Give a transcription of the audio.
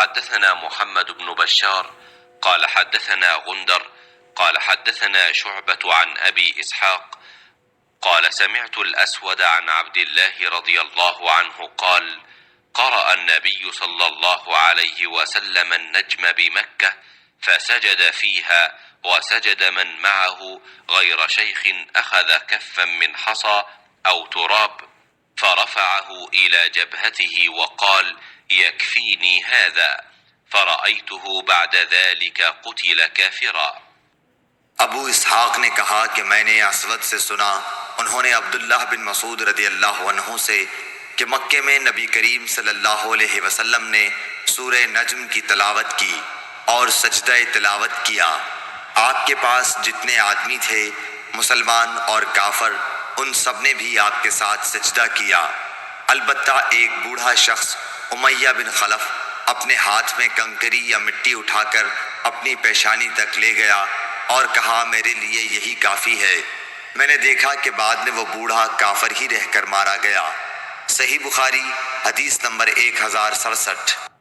حدثنا محمد بن بشار قال حدثنا غندر قال حدثنا شعبة عن أبي إسحاق قال سمعت الأسود عن عبد الله رضي الله عنه قال قرأ النبي صلى الله عليه وسلم النجم بمكة فسجد فيها وسجد من معه غير شيخ أخذ كفا من حصى أو تراب فرفعه إلى جبهته وقال يكفيني هذا فرأيته بعد ذلك قتل كافرا। अबू इसहाक ने कहा कि मैंने असवद से सुना, उन्होंने अब्दुल्लाह बिन मसूद रदी अल्लाह अन्हु से कि मक्के में नबी करीम सल्लल्लाहु अलैहि वसल्लम ने सूरह नज्म की तिलावत की और सजदा तिलावत किया। आपके पास जितने आदमी थे मुसलमान और काफर, उन सब ने भी आपके साथ सजदा किया। अलबत्ता एक बूढ़ा शख्स उमैया बिन खलफ अपने हाथ में कंकरी या मिट्टी उठाकर अपनी पेशानी तक ले गया और कहा मेरे लिए यही काफ़ी है। मैंने देखा कि बाद में वो बूढ़ा काफर ही रहकर मारा गया। सही बुखारी हदीस नंबर 1067।